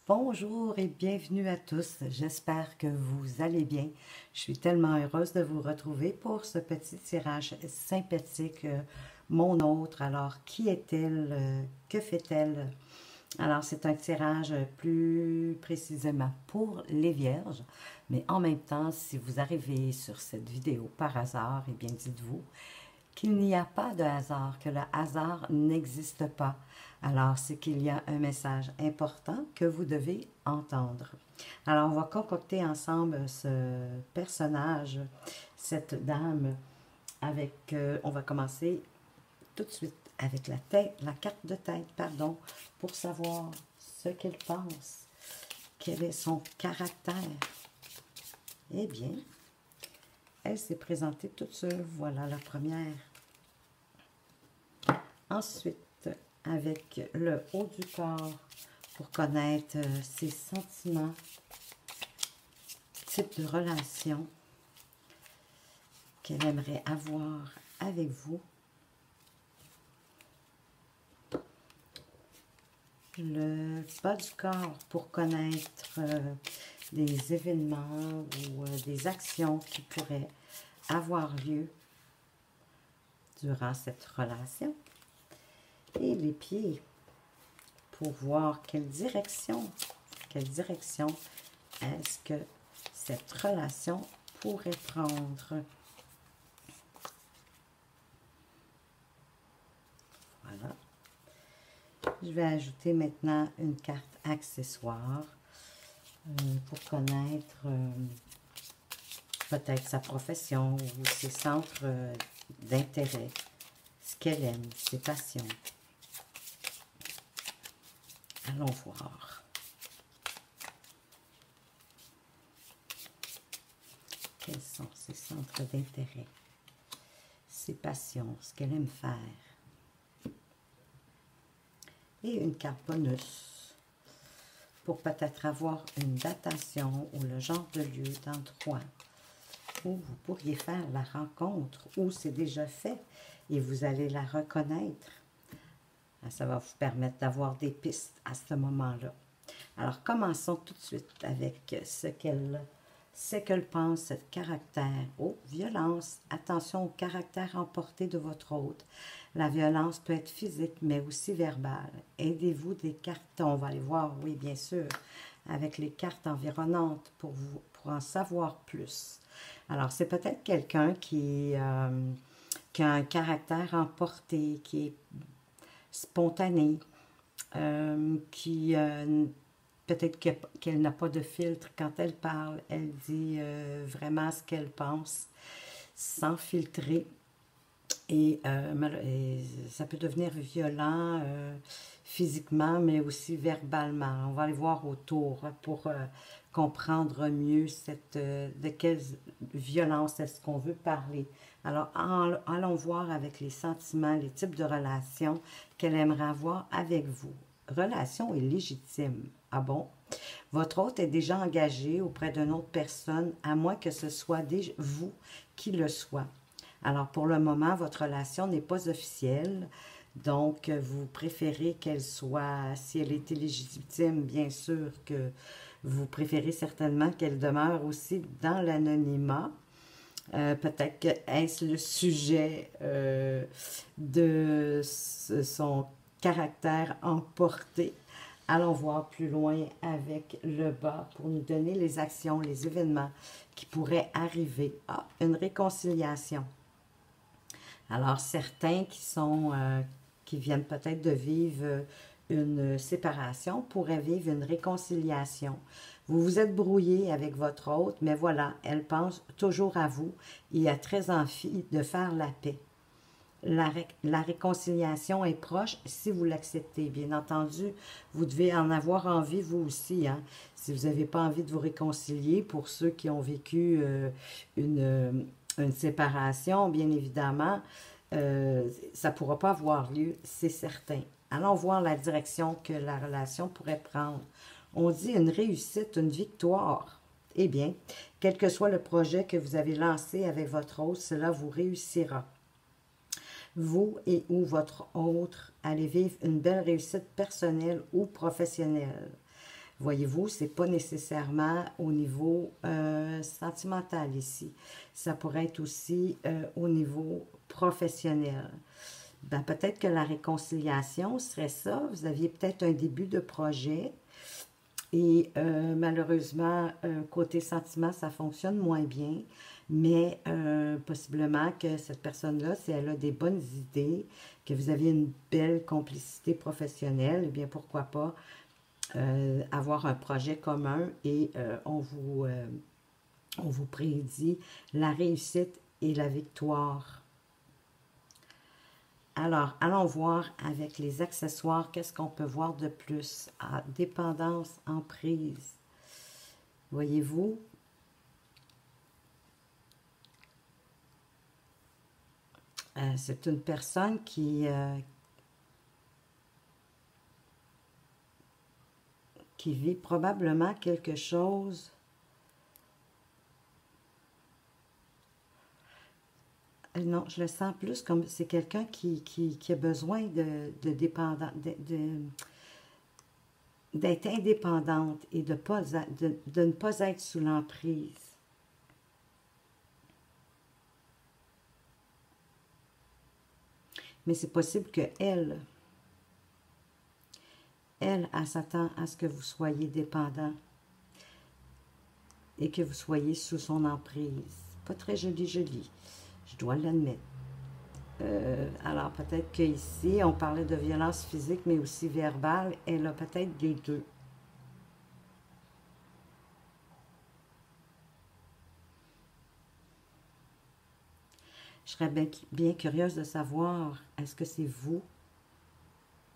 Bonjour et bienvenue à tous. J'espère que vous allez bien. Je suis tellement heureuse de vous retrouver pour ce petit tirage sympathique. Mon autre, alors qui est-elle? Que fait-elle? Alors c'est un tirage plus précisément pour les vierges, mais en même temps, si vous arrivez sur cette vidéo par hasard, eh bien dites-vous qu'il n'y a pas de hasard, que le hasard n'existe pas. Alors, c'est qu'il y a un message important que vous devez entendre. Alors, on va concocter ensemble ce personnage, cette dame, avec, on va commencer tout de suite avec la tête, la carte de tête, pardon, pour savoir ce qu'elle pense, quel est son caractère. Eh bien, elle s'est présentée toute seule. Voilà la première. Ensuite, avec le haut du corps, pour connaître ses sentiments, type de relation qu'elle aimerait avoir avec vous. Le bas du corps, pour connaître des événements ou des actions qui pourraient avoir lieu durant cette relation. Et les pieds, pour voir quelle direction est-ce que cette relation pourrait prendre. Voilà. Je vais ajouter maintenant une carte accessoire pour connaître peut-être sa profession ou ses centres d'intérêt, ce qu'elle aime, ses passions. Allons voir. Quels sont ses centres d'intérêt, ses passions, ce qu'elle aime faire. Et une carte bonus pour peut-être avoir une datation ou le genre de lieu, d'endroit où vous pourriez faire la rencontre, ou c'est déjà fait et vous allez la reconnaître. Ça va vous permettre d'avoir des pistes à ce moment-là. Alors, commençons tout de suite avec ce qu'elle pense, ce caractère. Oh, violence. Attention au caractère emporté de votre hôte. La violence peut être physique, mais aussi verbale. Aidez-vous des cartes. On va aller voir, oui, bien sûr, avec les cartes environnantes pour en savoir plus. Alors, c'est peut-être quelqu'un qui a un caractère emporté, qui est spontanée, qui peut-être qu'elle n'a pas de filtre quand elle parle. Elle dit vraiment ce qu'elle pense, sans filtrer. Et ça peut devenir violent physiquement, mais aussi verbalement. On va aller voir autour pour comprendre mieux de quelle violence est-ce qu'on veut parler. Alors, allons voir avec les sentiments, les types de relations qu'elle aimerait avoir avec vous. Relation est légitime. Ah bon? Votre hôte est déjà engagé auprès d'une autre personne, à moins que ce soit vous qui le soit. Alors, pour le moment, votre relation n'est pas officielle. Donc, vous préférez qu'elle soit, si elle est illégitime, bien sûr que vous préférez certainement qu'elle demeure aussi dans l'anonymat. Peut-être que est-ce le sujet de son caractère emporté. Allons voir plus loin avec le bas pour nous donner les actions, les événements qui pourraient arriver. Ah, une réconciliation. Alors, certains qui viennent peut-être de vivre une séparation pourraient vivre une réconciliation. Vous vous êtes brouillé avec votre hôte, mais voilà, elle pense toujours à vous et a très envie de faire la paix. La réconciliation est proche si vous l'acceptez. Bien entendu, vous devez en avoir envie vous aussi. Hein? Si vous n'avez pas envie de vous réconcilier, pour ceux qui ont vécu une séparation, bien évidemment, ça ne pourra pas avoir lieu, c'est certain. Allons voir la direction que la relation pourrait prendre. On dit une réussite, une victoire. Eh bien, quel que soit le projet que vous avez lancé avec votre hôte, cela vous réussira. Vous et ou votre autre allez vivre une belle réussite personnelle ou professionnelle. Voyez-vous, c'est pas nécessairement au niveau sentimental ici. Ça pourrait être aussi au niveau professionnel. Ben, peut-être que la réconciliation serait ça. Vous aviez peut-être un début de projet et malheureusement, côté sentiment, ça fonctionne moins bien. Mais possiblement que cette personne-là, si elle a des bonnes idées, que vous aviez une belle complicité professionnelle, eh bien pourquoi pas avoir un projet commun et on vous prédit la réussite et la victoire. Alors, allons voir avec les accessoires, qu'est-ce qu'on peut voir de plus? Ah, dépendance, emprise. Voyez-vous? C'est une personne qui vit probablement quelque chose. Non, je le sens plus comme c'est quelqu'un qui a besoin de dépendant, d'être indépendante et de ne pas être sous l'emprise. Mais c'est possible que elle s'attend à ce que vous soyez dépendant et que vous soyez sous son emprise. Pas très joli, joli, je dois l'admettre. Alors peut-être qu'ici, on parlait de violence physique, mais aussi verbale. Elle a peut-être les deux. Je serais bien curieuse de savoir, est-ce que c'est vous?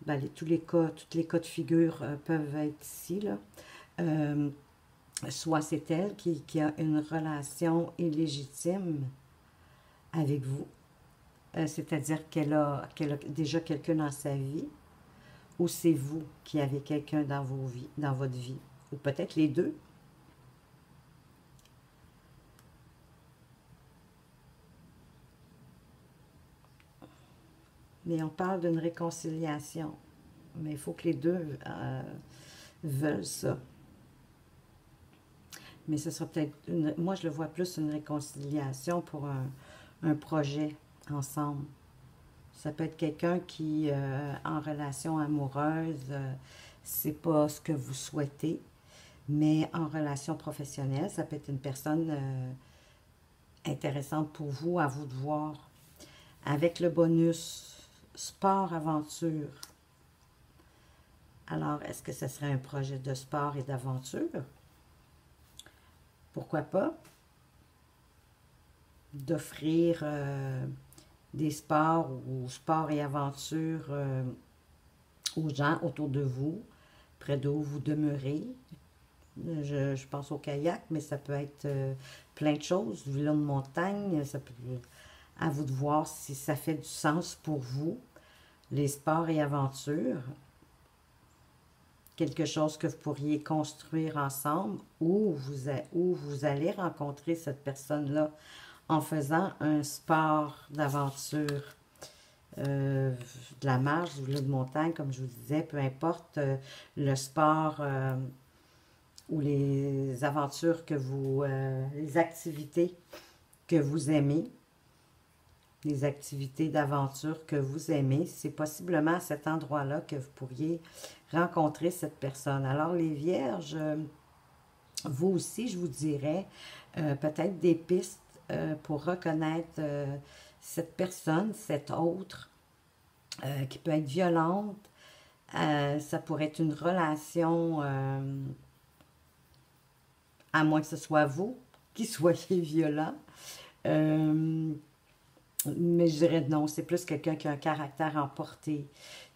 Ben, tous les cas de figure peuvent être ici, là. Euh, Soit c'est elle qui a une relation illégitime avec vous, c'est-à-dire qu'elle a déjà quelqu'un dans sa vie, ou c'est vous qui avez quelqu'un dans vos vies, dans votre vie, ou peut-être les deux. Mais on parle d'une réconciliation. Mais il faut que les deux veulent ça. Mais ce sera peut-être moi je le vois plus une réconciliation pour un projet ensemble. Ça peut être quelqu'un qui, en relation amoureuse, c'est pas ce que vous souhaitez, mais en relation professionnelle, ça peut être une personne intéressante pour vous, à vous de voir. Avec le bonus sport aventure. Alors, est-ce que ce serait un projet de sport et d'aventure? Pourquoi pas? D'offrir des sports ou sport et aventures aux gens autour de vous, près d'où vous demeurez. Je pense au kayak, mais ça peut être plein de choses. Du vélo de montagne, ça peut, à vous de voir si ça fait du sens pour vous, les sports et aventures. Quelque chose que vous pourriez construire ensemble ou vous allez rencontrer cette personne-là en faisant un sport d'aventure, de la marche, du vélo de montagne, comme je vous disais, peu importe le sport ou les aventures que vous, les activités que vous aimez, les activités d'aventure que vous aimez, c'est possiblement à cet endroit-là que vous pourriez rencontrer cette personne. Alors les vierges, vous aussi, je vous dirais, peut-être des pistes pour reconnaître cette personne, cette autre, qui peut être violente. Ça pourrait être une relation, à moins que ce soit vous qui soyez violent. Mais je dirais non, c'est plus quelqu'un qui a un caractère emporté,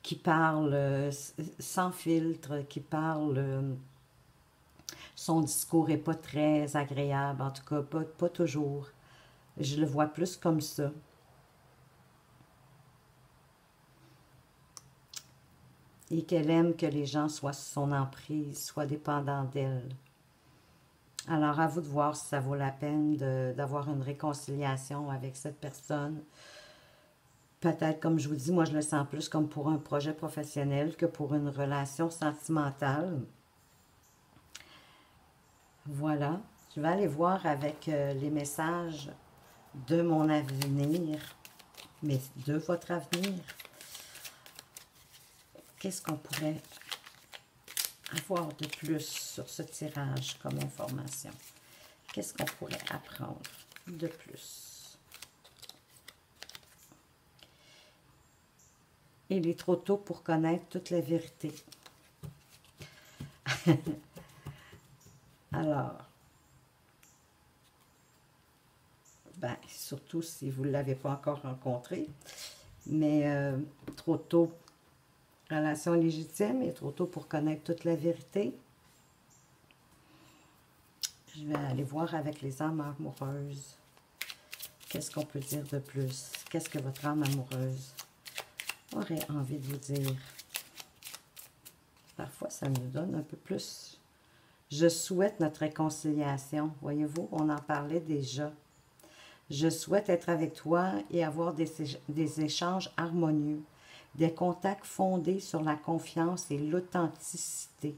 qui parle sans filtre, qui parle... son discours n'est pas très agréable, en tout cas, pas toujours. Je le vois plus comme ça. Et qu'elle aime que les gens soient sous son emprise, soient dépendants d'elle. Alors, à vous de voir si ça vaut la peine d'avoir une réconciliation avec cette personne. Peut-être, comme je vous dis, moi je le sens plus comme pour un projet professionnel que pour une relation sentimentale. Voilà. Je vais aller voir avec les messages de mon avenir, mais de votre avenir. Qu'est-ce qu'on pourrait avoir de plus sur ce tirage comme information? Qu'est-ce qu'on pourrait apprendre de plus? Il est trop tôt pour connaître toute la vérité. Alors, ben, surtout si vous ne l'avez pas encore rencontré, mais trop tôt, relation légitime, et trop tôt pour connaître toute la vérité. Je vais aller voir avec les âmes amoureuses. Qu'est-ce qu'on peut dire de plus? Qu'est-ce que votre âme amoureuse aurait envie de vous dire? Parfois, ça nous donne un peu plus. Je souhaite notre réconciliation. Voyez-vous, on en parlait déjà. Je souhaite être avec toi et avoir des échanges harmonieux, des contacts fondés sur la confiance et l'authenticité.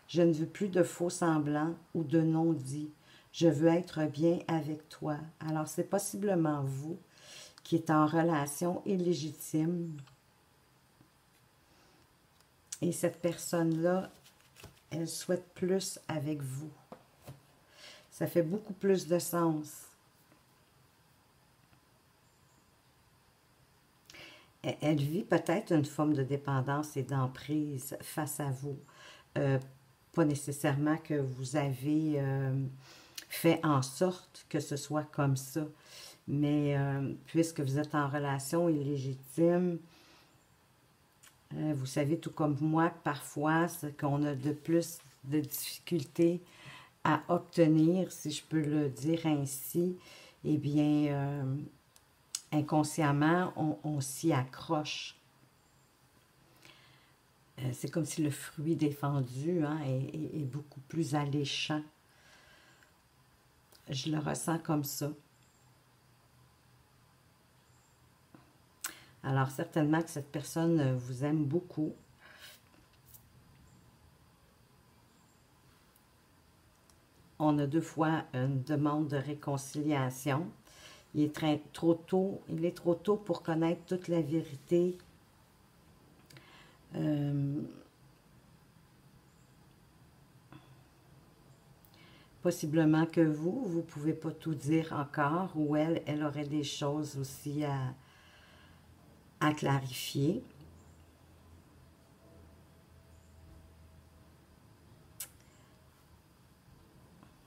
Je ne veux plus de faux semblants ou de non-dits. Je veux être bien avec toi. Alors, c'est possiblement vous qui êtes en relation illégitime. Et cette personne-là, elle souhaite plus avec vous. Ça fait beaucoup plus de sens. Elle vit peut-être une forme de dépendance et d'emprise face à vous. Pas nécessairement que vous avez fait en sorte que ce soit comme ça. Mais puisque vous êtes en relation illégitime, vous savez, tout comme moi, parfois, ce qu'on a de plus de difficultés à obtenir, si je peux le dire ainsi, eh bien, inconsciemment, on s'y accroche. C'est comme si le fruit défendu est beaucoup plus alléchant. Je le ressens comme ça. Alors, certainement que cette personne vous aime beaucoup. On a deux fois une demande de réconciliation. Il est trop tôt pour connaître toute la vérité. Possiblement que vous ne pouvez pas tout dire encore, ou elle aurait des choses aussi à clarifier.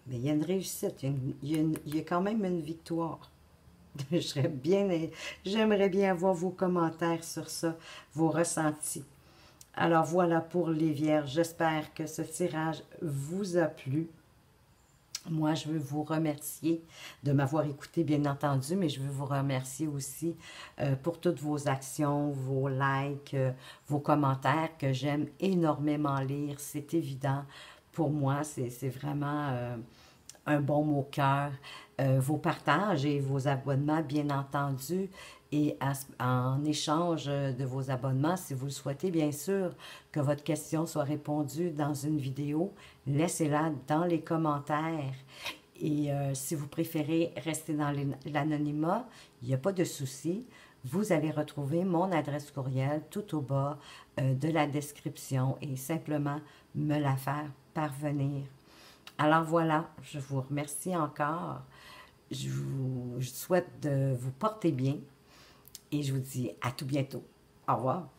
Mais il y a une réussite, il y a quand même une victoire. J'aimerais bien avoir vos commentaires sur ça, vos ressentis. Alors voilà pour les Vierges, j'espère que ce tirage vous a plu. Moi, je veux vous remercier de m'avoir écouté, bien entendu, mais je veux vous remercier aussi pour toutes vos actions, vos likes, vos commentaires que j'aime énormément lire. C'est évident. Pour moi, c'est vraiment un bon mot cœur. Vos partages et vos abonnements, bien entendu. Et en échange de vos abonnements, si vous le souhaitez, bien sûr, que votre question soit répondue dans une vidéo, laissez-la dans les commentaires. Et si vous préférez rester dans l'anonymat, il n'y a pas de souci. Vous allez retrouver mon adresse courriel tout au bas de la description et simplement me la faire parvenir. Alors voilà, je vous remercie encore. Je souhaite de vous porter bien. Et je vous dis à tout bientôt. Au revoir.